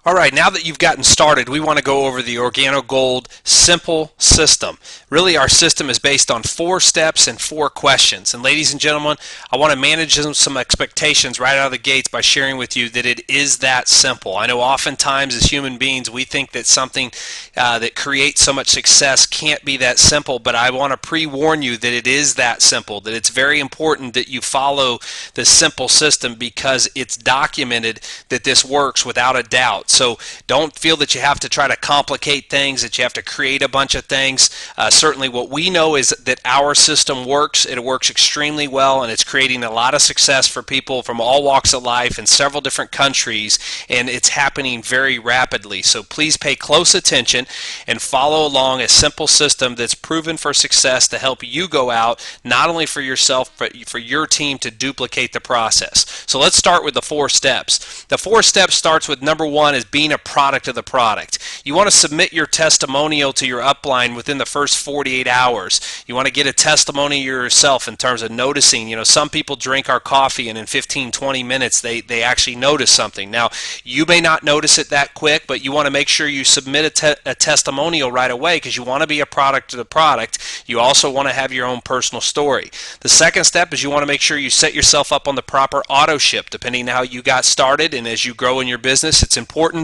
All right, now that you've gotten started, we want to go over the Organo Gold simple system. Really, our system is based on 4 steps and 4 questions. And ladies and gentlemen, I want to manage some expectations right out of the gates by sharing with you that it is that simple. I know oftentimes as human beings, we think that something that creates so much success can't be that simple, but I want to pre-warn you that it is that simple, that it's very important that you follow the simple system because it's documented that this works without a doubt. So don't feel that you have to try to complicate things, that you have to create a bunch of things. Certainly what we know is that our system works. It works extremely well, and it's creating a lot of success for people from all walks of life in several different countries, and it's happening very rapidly. So please pay close attention and follow along a simple system that's proven for success to help you go out, not only for yourself, but for your team to duplicate the process. So let's start with the 4 steps. The 4 steps starts with number 1 is being a product of the product. You want to submit your testimonial to your upline within the first 48 hours. You want to get a testimony yourself in terms of noticing, some people drink our coffee and in 15-20 minutes they actually notice something. Now, you may not notice it that quick, but you want to make sure you submit a testimonial right away because you want to be a product of the product. You also want to have your own personal story. The second step is you want to make sure you set yourself up on the proper auto ship depending on how you got started, and as you grow in your business, it's important.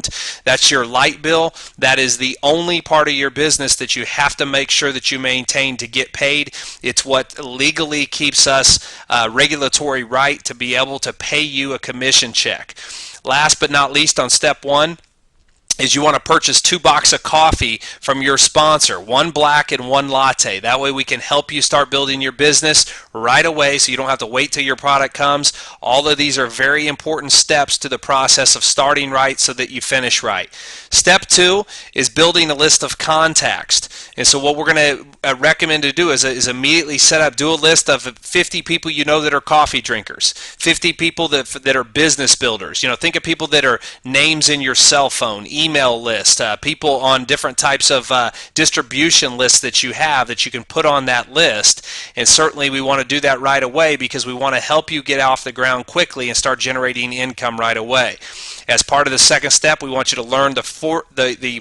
That's your light bill. That is the only part of your business that you have to make sure that you maintain to get paid. It's what legally keeps us regulatory right to be able to pay you a commission check. Last but not least, on step 1, is you want to purchase 2 boxes of coffee from your sponsor, 1 black and 1 latte. That way we can help you start building your business right away so you don't have to wait till your product comes. All of these are very important steps to the process of starting right so that you finish right. Step 2 is building a list of contacts. And so what we're going to recommend to do is immediately do a list of 50 people you know that are coffee drinkers, 50 people that are business builders. Think of people that are names in your cell phone, email list, people on different types of distribution lists that you have that you can put on that list. And certainly we want to do that right away because we want to help you get off the ground quickly and start generating income right away. As part of the second step, we want you to learn the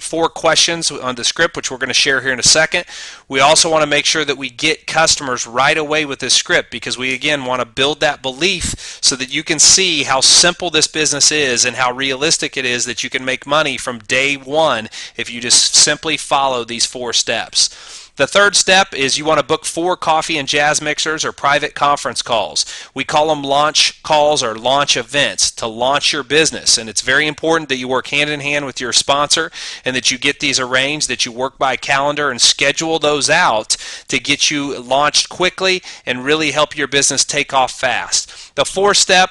4 questions on the script, which we're going to share here in a second. We also want to make sure that we get customers right away with this script because we, again, want to build that belief so that you can see how simple this business is and how realistic it is that you can make money from day 1 if you just simply follow these 4 steps. The third step is you want to book 4 coffee and jazz mixers or private conference calls. We call them launch calls or launch events to launch your business. And it's very important that you work hand in hand with your sponsor and that you get these arranged, that you work by calendar and schedule those out to get you launched quickly and really help your business take off fast. The 4th step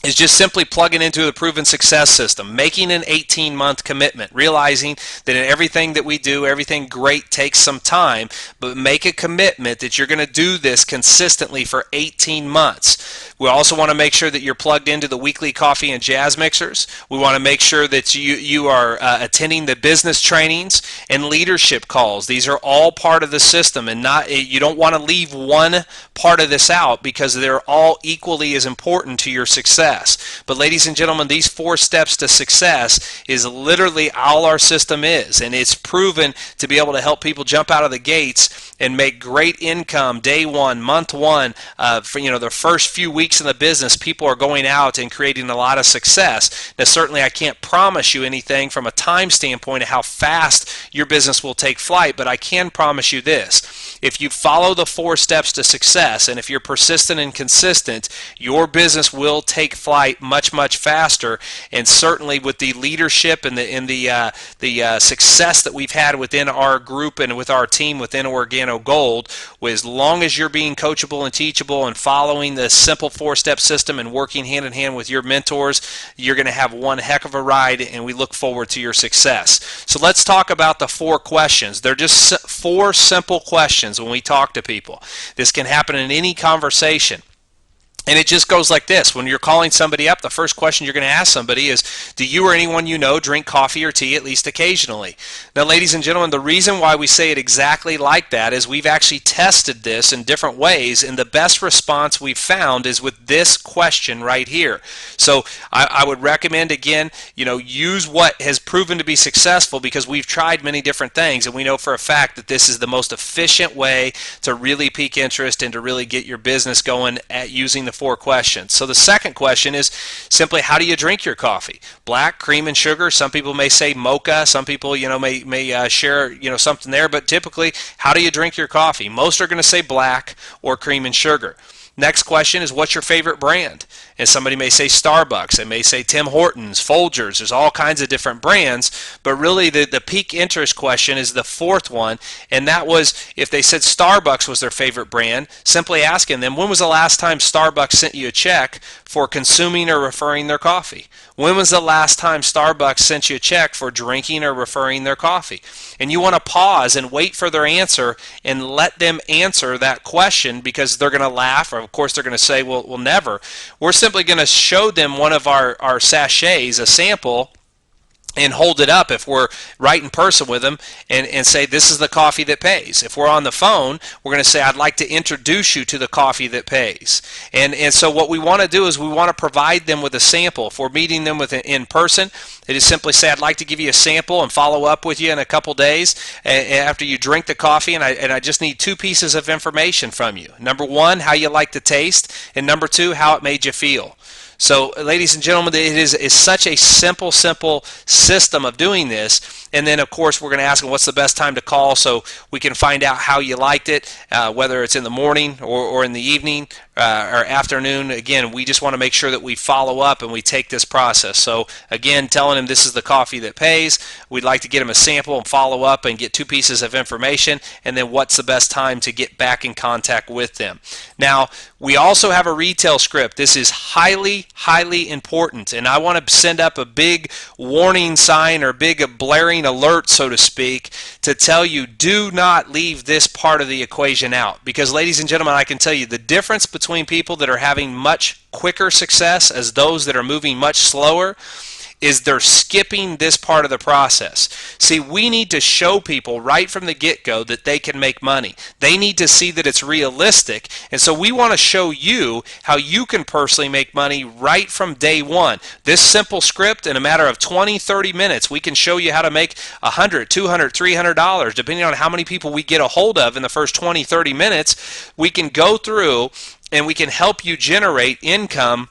is just simply plugging into the proven success system, making an 18-month commitment, realizing that in everything that we do, everything great takes some time, but make a commitment that you're going to do this consistently for 18 months. We also want to make sure that you're plugged into the weekly coffee and jazz mixers. We want to make sure that you are attending the business trainings and leadership calls. These are all part of the system, and you don't want to leave one part of this out because they're all equally as important to your success. But ladies and gentlemen, these 4 steps to success is literally all our system is, and it's proven to be able to help people jump out of the gates and make great income day 1, month 1. For the first few weeks in the business, people are going out and creating a lot of success. Now, certainly I can't promise you anything from a time standpoint of how fast your business will take flight, but I can promise you this. If you follow the 4 steps to success, and if you're persistent and consistent, your business will take flight much faster. And certainly with the leadership and the success that we've had within our group and with our team within Organo Gold, as long as you're being coachable and teachable and following the simple 4-step system and working hand in hand with your mentors, you're going to have one heck of a ride, and we look forward to your success. So let's talk about the 4 questions. They're just 4 simple questions when we talk to people. This can happen in any conversation. And it just goes like this. When you're calling somebody up, the first question you're going to ask somebody is, do you or anyone you know drink coffee or tea at least occasionally? Now, ladies and gentlemen, the reason why we say it exactly like that is we've actually tested this in different ways, and the best response we've found is with this question right here. So I would recommend, again, use what has proven to be successful, because we've tried many different things, and we know for a fact that this is the most efficient way to really pique interest and to really get your business going at using the 4 questions. So the second question is simply, how do you drink your coffee? Black, cream, and sugar. Some people may say mocha. Some people, may share, something there. But typically, how do you drink your coffee? Most are going to say black or cream and sugar. Next question is, what's your favorite brand? And somebody may say Starbucks. They may say Tim Hortons, Folgers. There's all kinds of different brands. But really, the peak interest question is the 4th one. And that was, if they said Starbucks was their favorite brand, simply asking them, when was the last time Starbucks sent you a check for consuming or referring their coffee? When was the last time Starbucks sent you a check for drinking or referring their coffee? And you want to pause and wait for their answer and let them answer that question, because they're going to laugh, or of course they're going to say, well, never. We're simply going to show them one of our sachets, a sample, and hold it up if we're right in person with them, and say, this is the coffee that pays. If we're on the phone, we're going to say, I'd like to introduce you to the coffee that pays. And so what we want to do is we want to provide them with a sample. If we're meeting them with in person, it is simply say, I'd like to give you a sample and follow up with you in a couple days after you drink the coffee, and I just need 2 pieces of information from you. Number 1, how you like the taste, and number 2, how it made you feel. So, ladies and gentlemen, it is such a simple system of doing this. And then, of course, we're going to ask them what's the best time to call, so we can find out how you liked it, whether it's in the morning or in the evening or afternoon. Again, we just want to make sure that we follow up and we take this process. So, again, telling them this is the coffee that pays. We'd like to get them a sample and follow up and get 2 pieces of information, and then what's the best time to get back in contact with them. Now, we also have a retail script. This is highly important, and I want to send up a big warning sign or big blaring alert, so to speak, to tell you, do not leave this part of the equation out. Because, ladies and gentlemen, I can tell you the difference between people that are having much quicker success as those that are moving much slower is they're skipping this part of the process. See, we need to show people right from the get-go that they can make money. They need to see that it's realistic, and so we want to show you how you can personally make money right from day one. This simple script, in a matter of 20-30 minutes, we can show you how to make $100, $200, $300, depending on how many people we get a hold of in the first 20-30 minutes. We can go through and we can help you generate income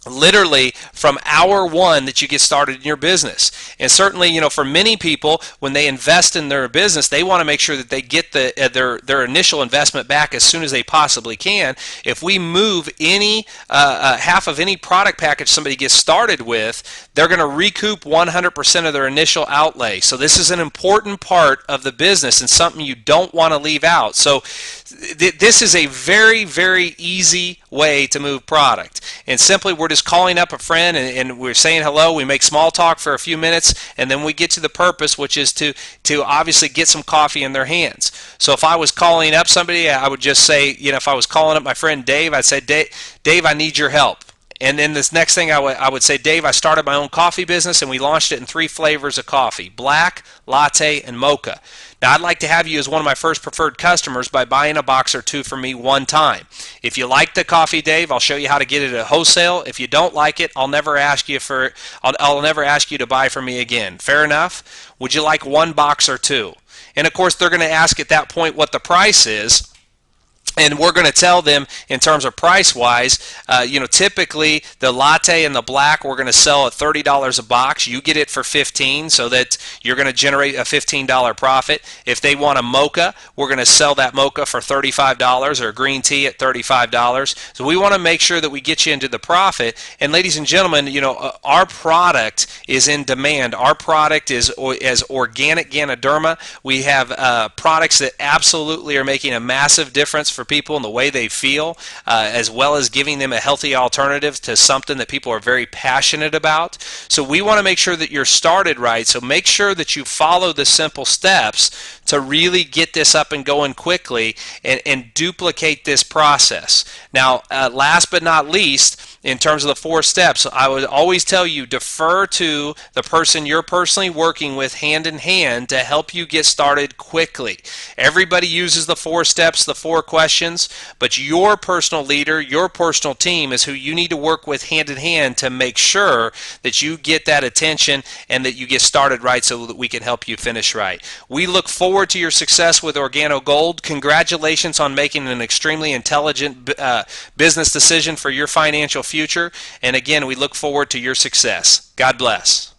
literally from hour 1 that you get started in your business. And certainly, for many people, when they invest in their business, they want to make sure that they get their initial investment back as soon as they possibly can. If we move any half of any product package somebody gets started with, they're going to recoup 100% of their initial outlay. So this is an important part of the business and something you don't want to leave out. So this is a very easy way to move product. And simply, we're just calling up a friend and we're saying hello. We make small talk for a few minutes, and then we get to the purpose, which is to obviously get some coffee in their hands. So if I was calling up somebody, I would just say, if I was calling up my friend Dave, I'd say, Dave, I need your help. And then this next thing I would say, Dave, I started my own coffee business, and we launched it in 3 flavors of coffee: black, latte, and mocha. Now, I'd like to have you as one of my first preferred customers by buying a box or 2 from me one time. If you like the coffee, Dave, I'll show you how to get it at wholesale. If you don't like it, I'll never ask you to buy from me again. Fair enough? Would you like 1 box or 2? And of course, they're going to ask at that point what the price is. And we're going to tell them in terms of price-wise, typically the latte and the black we're going to sell at $30 a box. You get it for $15, so that you're going to generate a $15 profit. If they want a mocha, we're going to sell that mocha for $35, or green tea at $35. So we want to make sure that we get you into the profit. And ladies and gentlemen, our product is in demand. Our product is as organic Ganoderma. We have products that absolutely are making a massive difference for people in the way they feel, as well as giving them a healthy alternative to something that people are very passionate about. So we want to make sure that you're started right. So make sure that you follow the simple steps to really get this up and going quickly and duplicate this process. Now, last but not least, in terms of the 4 steps, I would always tell you defer to the person you're personally working with hand in hand to help you get started quickly. Everybody uses the 4 steps, the 4 questions, but your personal leader, your personal team is who you need to work with hand in hand to make sure that you get that attention and that you get started right so that we can help you finish right. We look forward to your success with Organo Gold. Congratulations on making an extremely intelligent business decision for your financial future. And again, we look forward to your success. God bless.